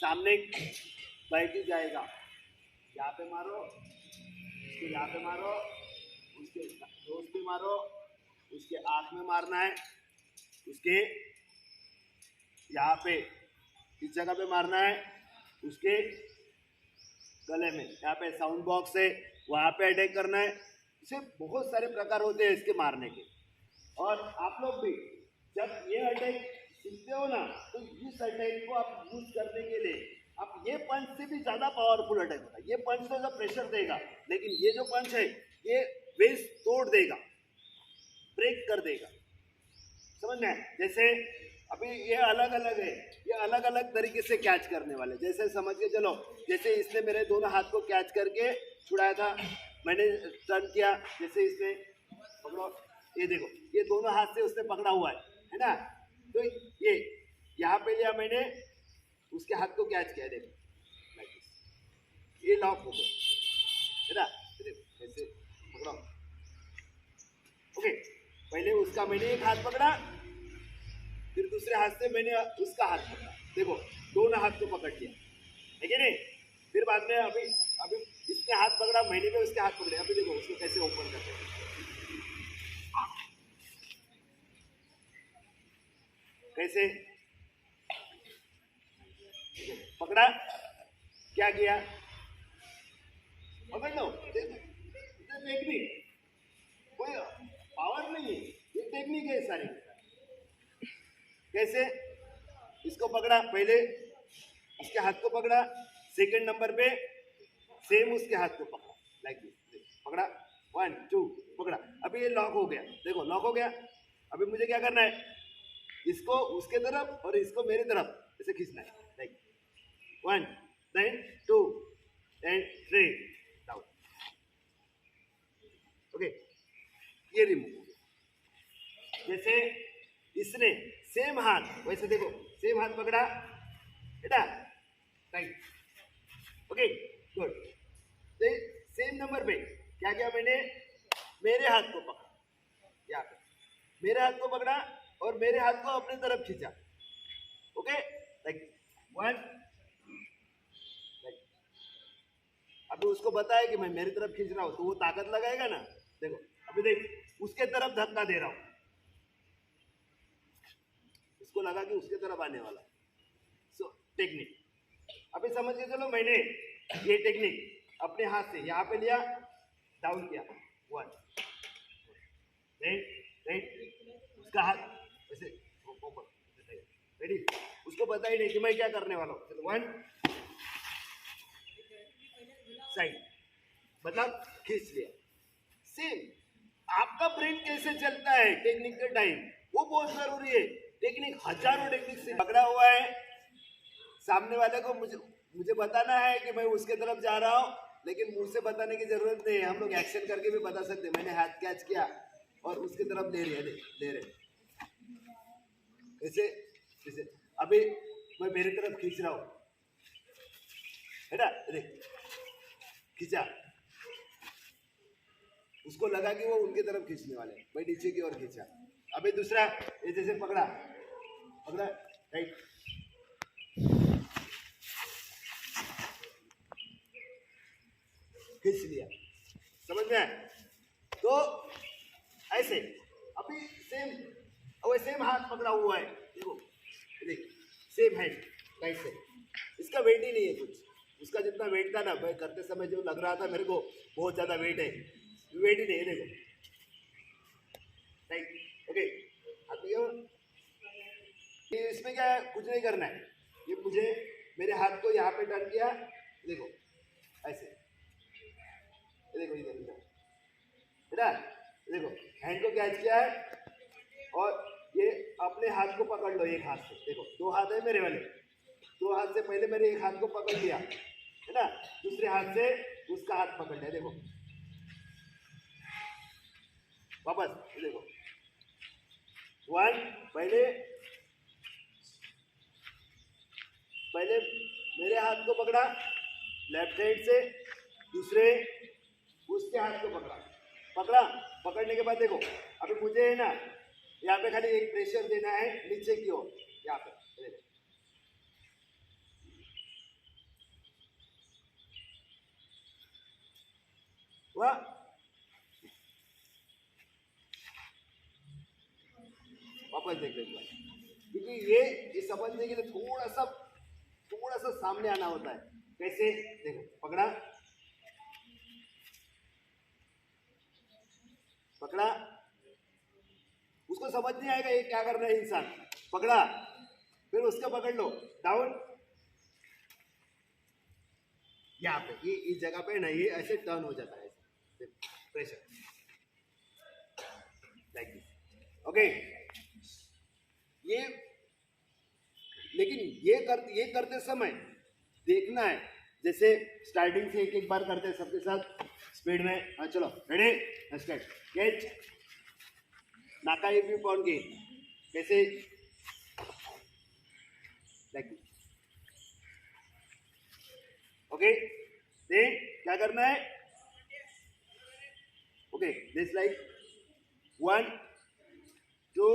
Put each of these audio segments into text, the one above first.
सामने बैठ ही जाएगा। यहाँ पे मारो, उसके यहाँ पे मारो, उसके नोज पे मारो, उसके आँख में मारना है, उसके यहाँ पे इस जगह पे मारना है, उसके गले में यहाँ पे साउंड बॉक्स है वहाँ पे अटैक करना है। इसे बहुत सारे प्रकार होते हैं इसके मारने के। और आप लोग भी जब ये अटैक सीखते हो ना तो इस अटैक को आप यूज करने के लिए आप ये पंच से भी ज्यादा पावरफुल अटैक होता है। ये पंच तो जब प्रेशर देगा, लेकिन ये जो पंच है ये वेस तोड़ देगा, ब्रेक कर देगा। समझ में? जैसे अभी ये अलग अलग है, ये अलग अलग तरीके से कैच करने वाले। जैसे समझ के चलो, जैसे इसने मेरे दोनों हाथ को कैच करके छुड़ाया था, मैंने टर्न किया, जैसे इसने पकड़ो, ये देखो ये दोनों हाथ से उसने पकड़ा हुआ है ना। तो ये यहाँ पे लिया मैंने, उसके हाथ को कैच किया, देखो ये लॉक हो गया है ना। देखो ऐसे पकड़ो, ओके। पहले उसका मैंने एक हाथ पकड़ा, फिर दूसरे हाथ से मैंने उसका हाथ पकड़ा, देखो दोनों हाथ को पकड़ लिया, है कि नहीं। फिर बाद में अभी अभी इसने हाथ पकड़ा, मैंने भी उसके हाथ पकड़े। अभी देखो उसको कैसे ओपन करते हैं, कैसे पकड़ा, क्या किया, पकड़ लो। टेक्निक, कोई पावर नहीं है, ये टेक्निक है सारी। कैसे इसको पकड़ा, पहले उसके हाथ को पकड़ा, सेकंड नंबर पे सेम उसके हाथ को पकड़ा, लाइक दिस, पकड़ा 1 2 पकड़ा। अभी ये लॉक हो गया, देखो लॉक हो गया। अभी मुझे क्या करना है, इसको उसके तरफ और इसको मेरी तरफ ऐसे खींचना है, like 1 then 2 and 3 down, okay. ये रिमूव हो गया। जैसे इसने सेम हाथ, वैसे देखो सेम हाथ पकड़ा बेटा, right, okay good. Same number पे क्या किया मैंने, मेरे हाथ को पकड़ा, यहाँ पे मेरे हाथ को पकड़ा और मेरे हाथ को अपनी तरफ खींचा, ओके, लाइक 1। अभी उसको बताया कि मैं मेरी तरफ खींच रहा हूं तो वो ताकत लगाएगा ना। देखो अभी देख उसके तरफ धक्का दे रहा हूं, उसको लगा कि उसके तरफ आने वाला। सो टेक्निक अभी समझ के चलो, मैंने ये टेक्निक अपने हाथ से यहाँ पे लिया, डाउन किया 1 राइट, उसका हाथ ऐसे ऊपर, रेडी। उसको पता ही नहीं कि मैं क्या करने वाला हूँ। 1 साइड, मतलब खींच लिया। सेम आपका ब्रेन कैसे चलता है टेक्निक के टाइम, वो बहुत जरूरी है। टेक्निक हजारों टेक्निक से पकड़ा हुआ है, सामने वाले को मुझे बताना है कि मैं उसके तरफ जा रहा हूँ, लेकिन मुझसे बताने की जरूरत नहीं है, हम लोग एक्शन करके भी बता सकते हैं। मैंने हाथ कैच किया और उसकी तरफ ले रहे ऐसे जैसे अभी मैं मेरी तरफ खींच रहा हूँ, है ना, देख खींचा, उसको लगा कि वो उनके तरफ खींचने वाले, मैं नीचे की ओर खींचा। अभी दूसरा ये जैसे पकड़ा राइट, खींच लिया, समझ में आया? तो ऐसे अभी सेम हाथ पकड़ा हुआ है, देखो देख सेम हैंड राइट से, इसका वेट ही नहीं है कुछ। उसका जितना वेट था ना, मैं करते समय जो लग रहा था मेरे को बहुत ज्यादा वेट है, वेट ही नहीं है, देखो राइट, ओके। अब इसमें क्या है, कुछ नहीं करना है, ये मुझे मेरे हाथ को यहाँ पे टर्न किया, देखो ऐसे, देखो इधर बेटा, देखो हैंड को कैच किया है और ये अपने हाथ को पकड़ लो एक हाथ से, देखो 2 हाथ है मेरे वाले, 2 हाथ से पहले मैंने एक हाथ को पकड़ लिया है ना, दूसरे हाथ से उसका हाथ पकड़ लिया, देखो वापस, देखो 1 पहले मेरे हाथ को पकड़ा लेफ्ट साइड से, दूसरे उसके हाथ को पकड़ा, पकड़ने के बाद देखो अभी मुझे है ना यहाँ पे खाली एक प्रेशर देना है नीचे की ओर, यहाँ पे हुआ? वापस देख लेते, क्योंकि ये समझने के लिए थोड़ा सा सामने आना होता है। कैसे? देखो, पकड़ा, उसको समझ नहीं आएगा ये क्या कर रहा है इंसान। पकड़ा, फिर उसको पकड़ लो, डाउन, यहाँ पे ये इस जगह पे ना ये ऐसे टर्न हो जाता है, प्रेशर लाइक दिस। ओके, ये लेकिन ये करते समय देखना है, जैसे स्टार्टिंग से एक बार करते हैं सबके साथ स्पीड में। हाँ चलो, रेडी, स्टार्ट। कैच, नाका एक भी पॉन के, कैसे? लाइक, ओके, देन क्या करना है? ओके, दिस लाइक 1 2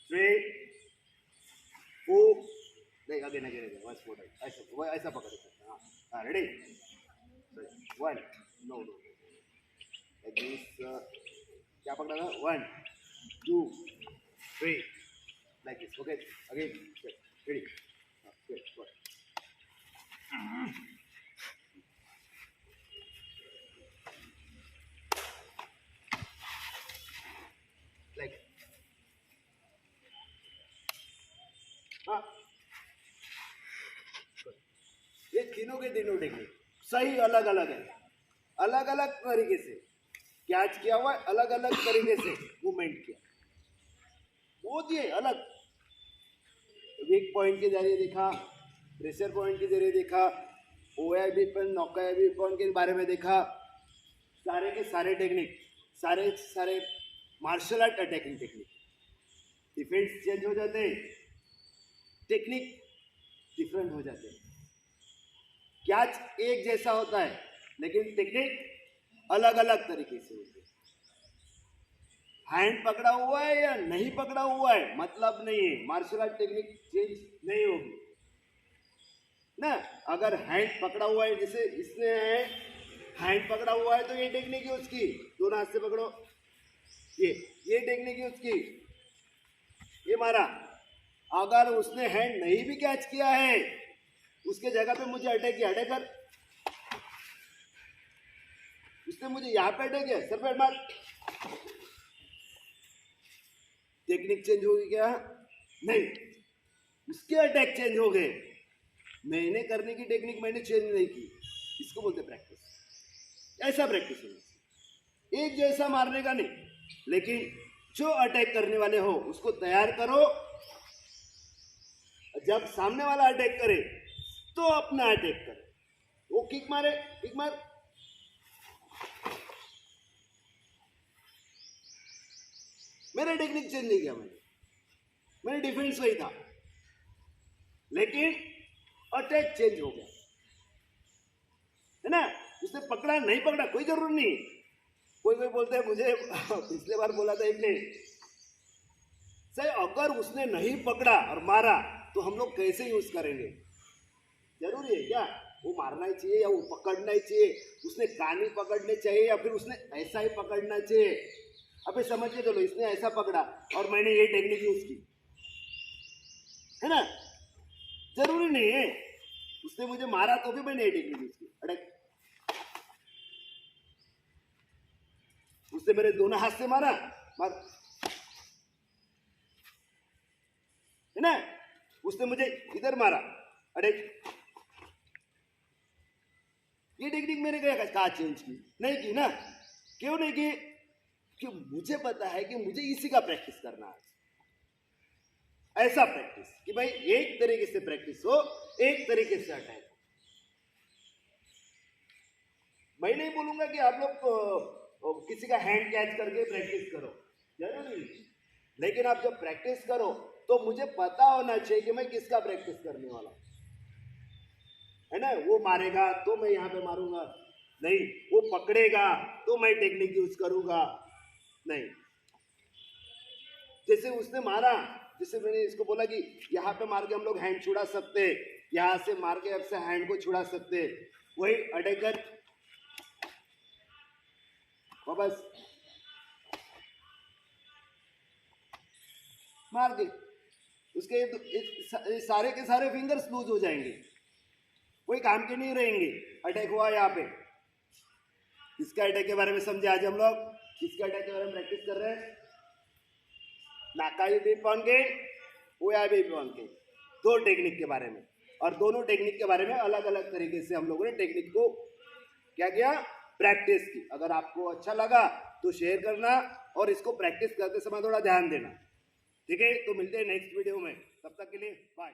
3 4, नहीं अगेन बस 4, ऐसा पकड़ सकते हैं। हाँ, रेडी, 1, नो लाइक दिस, क्या पकड़ा था? 1 2 3 like this. Okay, again, ready, like, हाँ, ये तीनों के तीनों टेक्निक सही अलग अलग है, अलग अलग तरीके से कैच किया हुआ है, अलग अलग तरीके से मूवमेंट किया, बहुत ही अलग। वीक पॉइंट के जरिए देखा, प्रेशर पॉइंट के जरिए देखा, ओआईबी पर नॉकआईबी पॉइंट के बारे में देखा, सारे के सारे टेक्निक, सारे martial art attacking technique. Defence change हो जाते हैं, टेक्निक डिफरेंट हो जाते हैं। कैच एक जैसा होता है लेकिन टेक्निक अलग अलग तरीके से होती है। हैंड पकड़ा हुआ है या नहीं पकड़ा हुआ है मतलब नहीं है, मार्शल आर्ट टेक्निक चेंज नहीं होगी ना। अगर हैंड पकड़ा हुआ है, जैसे इसने हैंड पकड़ा हुआ है तो ये टेक्निक है उसकी, दोनों हाथ से पकड़ो, ये टेक्निक है उसकी, ये मारा। अगर उसने हैंड नहीं भी कैच किया है, उसके जगह पे मुझे अटैक किया, अटैक कर, उसने मुझे यहाँ पे अटैक किया, सर पे मार, टेक्निक चेंज होगी क्या? नहीं, उसके अटैक चेंज हो गए, मैंने करने की टेक्निक मैंने चेंज नहीं की। इसको बोलते प्रैक्टिस। ऐसा प्रैक्टिस होना, एक जैसा मारने का नहीं, लेकिन जो अटैक करने वाले हो उसको तैयार करो। जब सामने वाला अटैक करे तो अपना अटैक करे, वो किक मारे, किक मार, मेरा टेक्निक चेंज नहीं किया, मैंने डिफेंस वही था, लेकिन अटैक चेंज हो गया, है ना। उसने पकड़ा नहीं पकड़ा कोई जरूर नहीं। कोई बोलते हैं, मुझे पिछले बार बोला था एक ने, सर अगर उसने नहीं पकड़ा और मारा तो हम लोग कैसे यूज करेंगे? जरूरी है क्या वो मारना ही चाहिए या वो पकड़ना ही चाहिए? उसने कानी पकड़ने चाहिए या फिर उसने ऐसा ही पकड़ना चाहिए? अबे समझ के चलो, इसने ऐसा पकड़ा और मैंने ये टेक्निक यूज की, है ना। जरूरी नहीं है, उसने मुझे मारा तो भी मैंने ये टेक्निक यूज की, अटैक। उसने मेरे दोनों हाथ से मारा, मार, है ना। उसने मुझे इधर मारा, अटैक। ये टेक्निक मैंने कहा चेंज की? नहीं की ना। क्यों नहीं की? कि मुझे पता है कि मुझे इसी का प्रैक्टिस करना है, ऐसा प्रैक्टिस कि भाई एक तरीके से प्रैक्टिस हो, एक तरीके से अटैक हो। मैं नहीं बोलूंगा कि आप लोग किसी का हैंड कैच करके प्रैक्टिस करो, जरूरी नहीं, लेकिन आप जब प्रैक्टिस करो तो मुझे पता होना चाहिए कि मैं किसका प्रैक्टिस करने वाला हूं, है ना। वो मारेगा तो मैं यहाँ पे मारूंगा नहीं, वो पकड़ेगा तो मैं टेक्निक यूज करूंगा नहीं। जैसे उसने मारा, जैसे मैंने इसको बोला कि यहाँ पे मार के हम लोग हैंड छुड़ा सकते, यहाँ से मार के अब से हैंड को छुड़ा सकते, वही अटैकर वापस मार के उसके सारे के सारे फिंगर्स लूज हो जाएंगे, कोई काम के नहीं रहेंगे। अटैक हुआ यहाँ पे, इसका अटैक के बारे में समझे आज हम लोग। इसके अटैक के बारे में प्रैक्टिस कर रहे हैं। नाकाई भी पहन के ओया भी पहन के, दो टेक्निक के बारे में, और दोनों टेक्निक के बारे में अलग अलग तरीके से हम लोगों ने टेक्निक को क्या किया, प्रैक्टिस की। अगर आपको अच्छा लगा तो शेयर करना और इसको प्रैक्टिस करते समय थोड़ा ध्यान देना, ठीक है। तो मिलते हैं नेक्स्ट वीडियो में, तब तक के लिए बाय।